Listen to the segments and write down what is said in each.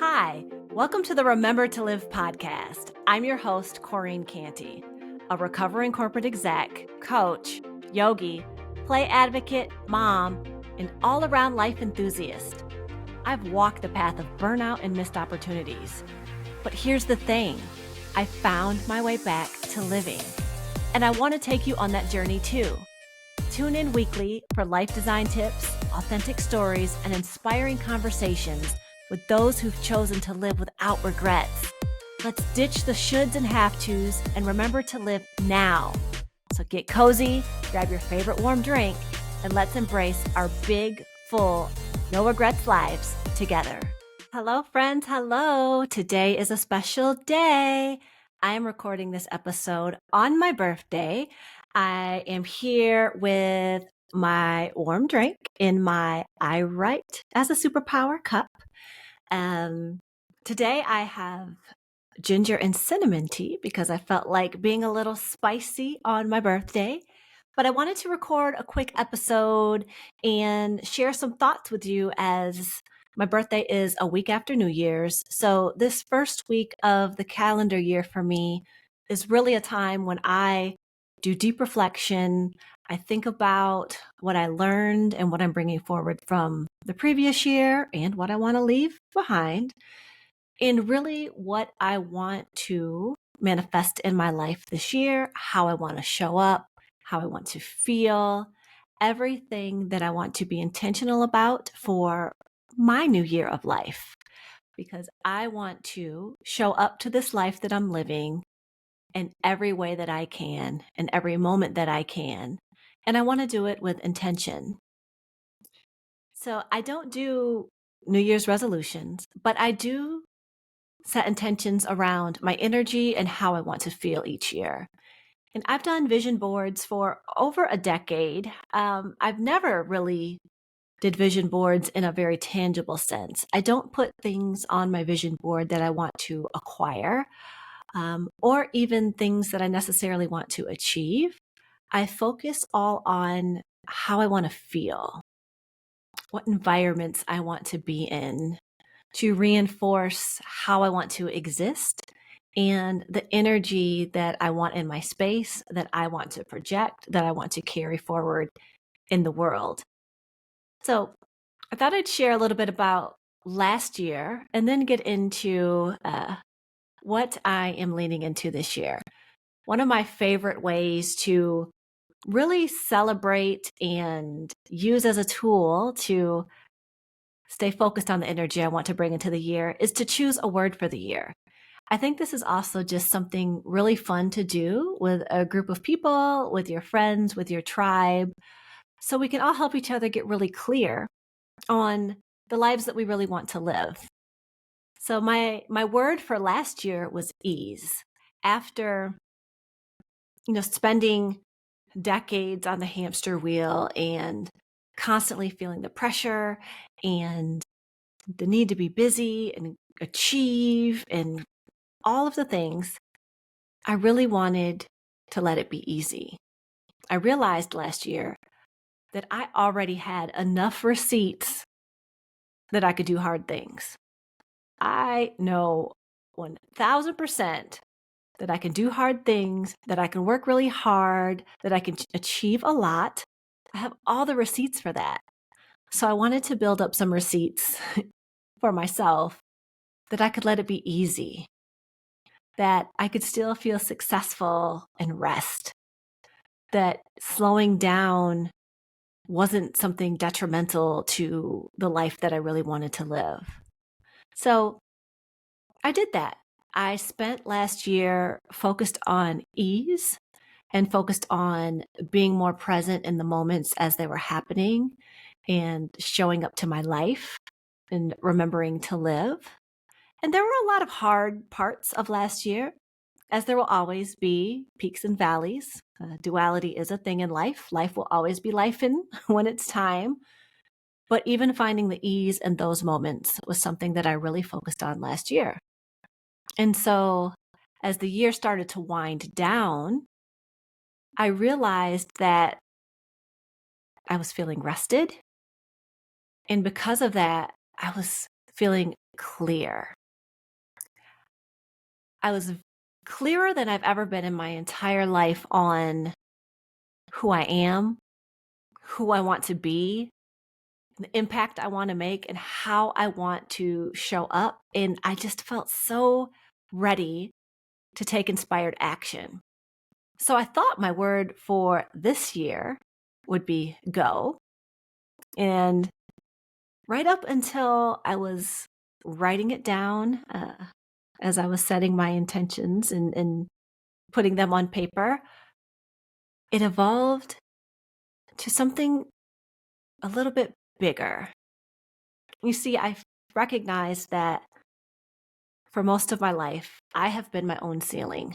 Hi, welcome to the Remember to Live podcast. I'm your host, Corrine Canty, a recovering corporate exec, coach, yogi, play advocate, mom, and all around life enthusiast. I've walked the path of burnout and missed opportunities. But here's the thing, I found my way back to living. And I want to take you on that journey too. Tune in weekly for life design tips, authentic stories, and inspiring conversations with those who've chosen to live without regrets. Let's ditch the shoulds and have-tos and remember to live now. So get cozy, grab your favorite warm drink, and let's embrace our big, full, no regrets lives together. Hello, friends. Hello. Today is a special day. I am recording this episode on my birthday. I am here with my warm drink in my I Write as a Superpower cup. Today I have ginger and cinnamon tea because I felt like being a little spicy on my birthday. But I wanted to record a quick episode and share some thoughts with you as my birthday is a week after New Year's. So this first week of the calendar year for me is really a time when I do deep reflection. I think about what I learned and what I'm bringing forward from the previous year and what I want to leave behind, and really what I want to manifest in my life this year, how I want to show up, how I want to feel, everything that I want to be intentional about for my new year of life. Because I want to show up to this life that I'm living in every way that I can, in every moment that I can. And I want to do it with intention. So I don't do New Year's resolutions, but I do set intentions around my energy and how I want to feel each year. And I've done vision boards for over a decade. I've never really did vision boards in a very tangible sense. I don't put things on my vision board that I want to acquire, or even things that I necessarily want to achieve. I focus all on how I want to feel, what environments I want to be in, to reinforce how I want to exist and the energy that I want in my space, that I want to project, that I want to carry forward in the world. So I thought I'd share a little bit about last year and then get into what I am leaning into this year. One of my favorite ways to really celebrate and use as a tool to stay focused on the energy I want to bring into the year is to choose a word for the year. I think this is also just something really fun to do with a group of people, with your friends, with your tribe, so we can all help each other get really clear on the lives that we really want to live. So my word for last year was ease. After spending decades on the hamster wheel and constantly feeling the pressure and the need to be busy and achieve and all of the things, I really wanted to let it be easy. I realized last year that I already had enough receipts that I could do hard things. I know 1000% that I can do hard things, that I can work really hard, that I can achieve a lot. I have all the receipts for that. So I wanted to build up some receipts for myself that I could let it be easy, that I could still feel successful and rest, that slowing down wasn't something detrimental to the life that I really wanted to live. So I did that. I spent last year focused on ease and focused on being more present in the moments as they were happening and showing up to my life and remembering to live. And there were a lot of hard parts of last year, as there will always be peaks and valleys. Duality is a thing in life. Life will always be lifing when it's time. But even finding the ease in those moments was something that I really focused on last year. And so as the year started to wind down, I realized that I was feeling rested. And because of that, I was feeling clear. I was clearer than I've ever been in my entire life on who I am, who I want to be, the impact I want to make, and how I want to show up. And I just felt so ready to take inspired action. So I thought my word for this year would be go. And right up until I was writing it down, as I was setting my intentions and putting them on paper, it evolved to something a little bit bigger. You see, I recognized that for most of my life, I have been my own ceiling.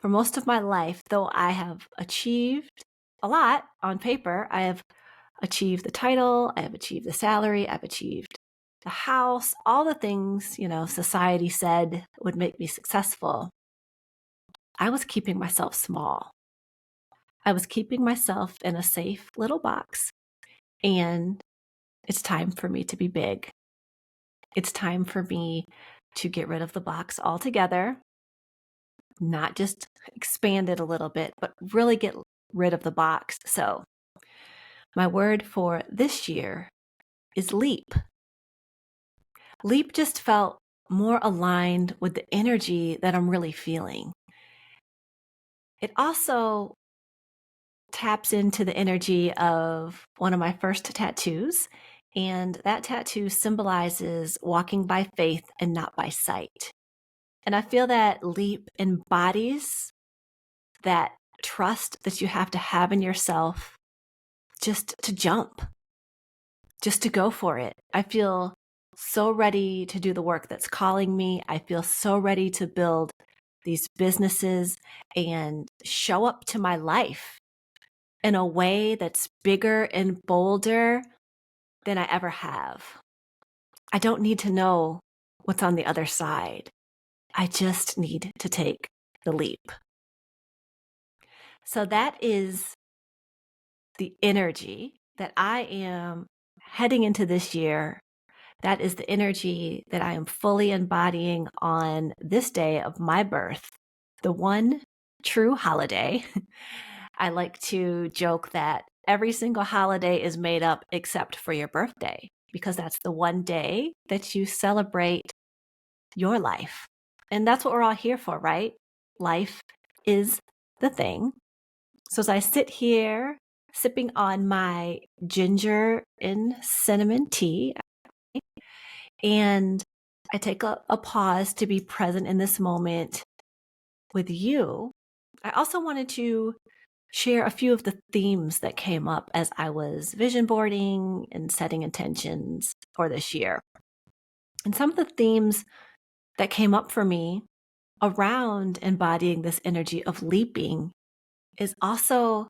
For most of my life, though I have achieved a lot on paper, I have achieved the title, I have achieved the salary, I've achieved the house, all the things, society said would make me successful. I was keeping myself small. I was keeping myself in a safe little box. And it's time for me to be big. It's time for me to get rid of the box altogether, not just expand it a little bit, but really get rid of the box. So my word for this year is leap. Leap just felt more aligned with the energy that I'm really feeling. It also taps into the energy of one of my first tattoos, and that tattoo symbolizes walking by faith and not by sight. And I feel that leap embodies that trust that you have to have in yourself just to jump, just to go for it. I feel so ready to do the work that's calling me. I feel so ready to build these businesses and show up to my life in a way that's bigger and bolder than I ever have. I don't need to know what's on the other side. I just need to take the leap. So that is the energy that I am heading into this year. That is the energy that I am fully embodying on this day of my birth, the one true holiday. I like to joke that every single holiday is made up except for your birthday, because that's the one day that you celebrate your life. And that's what we're all here for, right? Life is the thing. So as I sit here sipping on my ginger and cinnamon tea, and I take a pause to be present in this moment with you, I also wanted to share a few of the themes that came up as I was vision boarding and setting intentions for this year. And some of the themes that came up for me around embodying this energy of leaping is also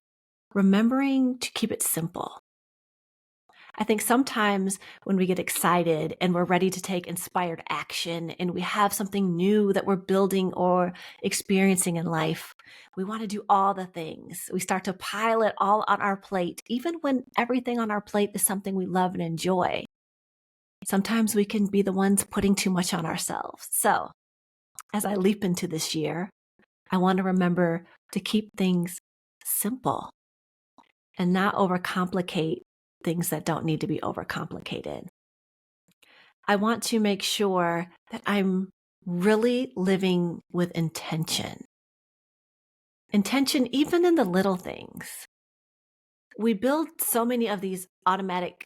remembering to keep it simple. I think sometimes when we get excited and we're ready to take inspired action and we have something new that we're building or experiencing in life, we want to do all the things. We start to pile it all on our plate, even when everything on our plate is something we love and enjoy. Sometimes we can be the ones putting too much on ourselves. So as I leap into this year, I want to remember to keep things simple and not overcomplicate things that don't need to be overcomplicated. I want to make sure that I'm really living with intention. Intention, even in the little things. We build so many of these automatic,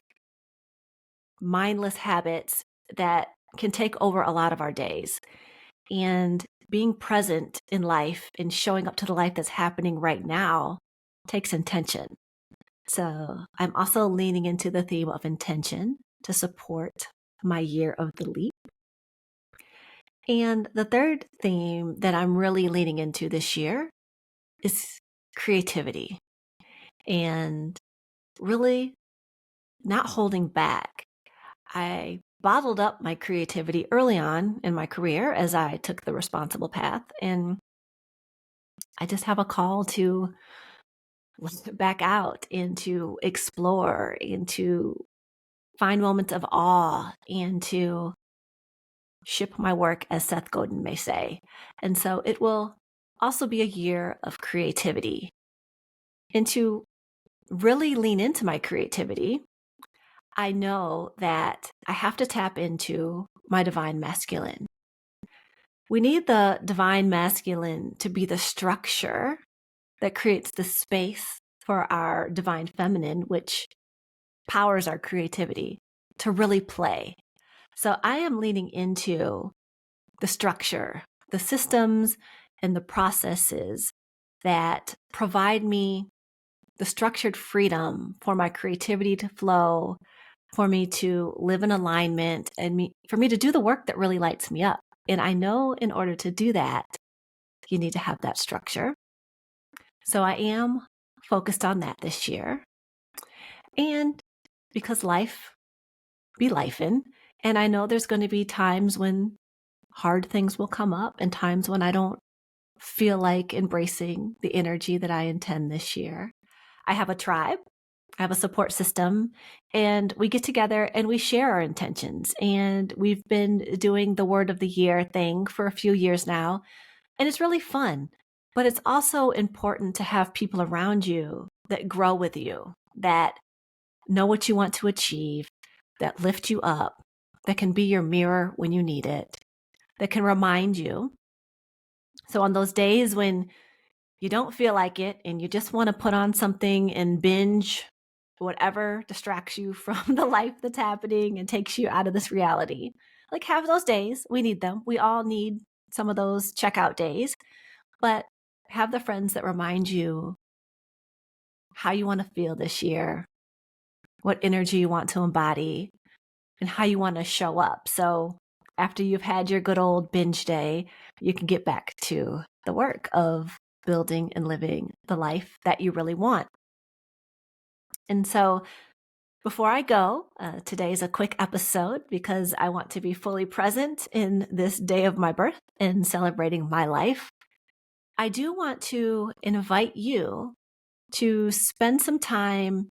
mindless habits that can take over a lot of our days. And being present in life and showing up to the life that's happening right now takes intention. So I'm also leaning into the theme of intention to support my year of the leap. And the third theme that I'm really leaning into this year is creativity and really not holding back. I bottled up my creativity early on in my career as I took the responsible path, and I just have a call to let it back out and to explore and to find moments of awe and to ship my work, as Seth Godin may say. And so it will also be a year of creativity. And to really lean into my creativity, I know that I have to tap into my divine masculine. We need the divine masculine to be the structure that creates the space for our divine feminine, which powers our creativity to really play. So I am leaning into the structure, the systems, and the processes that provide me the structured freedom for my creativity to flow, for me to live in alignment, and for me to do the work that really lights me up. And I know in order to do that, you need to have that structure. So I am focused on that this year. And because life be lifing, and I know there's going to be times when hard things will come up and times when I don't feel like embracing the energy that I intend this year. I have a tribe, I have a support system, and we get together and we share our intentions. And we've been doing the word of the year thing for a few years now, and it's really fun. But it's also important to have people around you that grow with you, that know what you want to achieve, that lift you up, that can be your mirror when you need it, that can remind you. So on those days when you don't feel like it and you just want to put on something and binge whatever distracts you from the life that's happening and takes you out of this reality, like, have those days. We need them. We all need some of those checkout days, but have the friends that remind you how you want to feel this year, what energy you want to embody, and how you want to show up. So after you've had your good old binge day, you can get back to the work of building and living the life that you really want. And so before I go, today's a quick episode because I want to be fully present in this day of my birth and celebrating my life. I do want to invite you to spend some time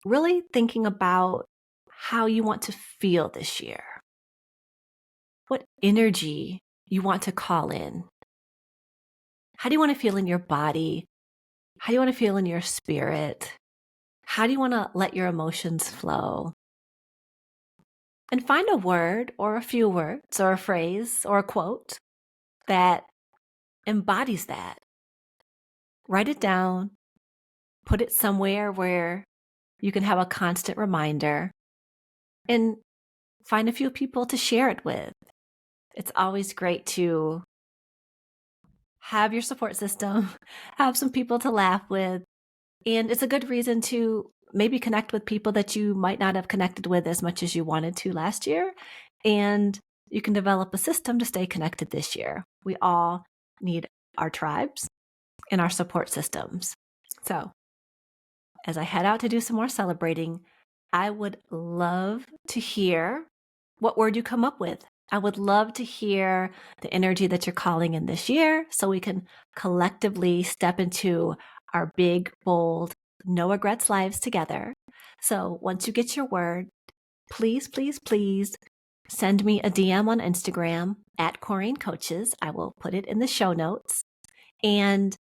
really thinking about how you want to feel this year, what energy you want to call in. How do you want to feel in your body? How do you want to feel in your spirit? How do you want to let your emotions flow? And find a word or a few words or a phrase or a quote that embodies that. Write it down, put it somewhere where you can have a constant reminder, and find a few people to share it with. It's always great to have your support system, have some people to laugh with, and it's a good reason to maybe connect with people that you might not have connected with as much as you wanted to last year. And you can develop a system to stay connected this year. We all need our tribes and our support systems. So as I head out to do some more celebrating, I would love to hear what word you come up with. I would love to hear the energy that you're calling in this year so we can collectively step into our big, bold, no regrets lives together. So once you get your word, please, please, please send me a DM on Instagram at Corrine Coaches. I will put it in the show notes. And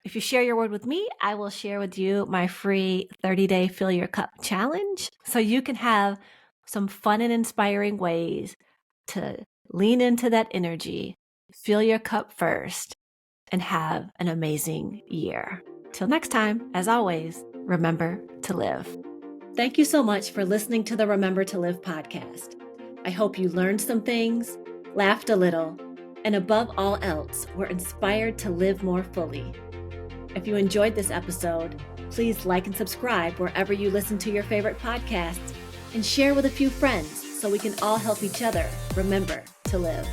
if you share your word with me, I will share with you my free 30-day Fill Your Cup challenge so you can have some fun and inspiring ways to lean into that energy, fill your cup first, and have an amazing year. Till next time, as always, remember to live. Thank you so much for listening to the Remember to Live podcast. I hope you learned some things, laughed a little, and above all else, were inspired to live more fully. If you enjoyed this episode, please like and subscribe wherever you listen to your favorite podcasts and share with a few friends so we can all help each other remember to live.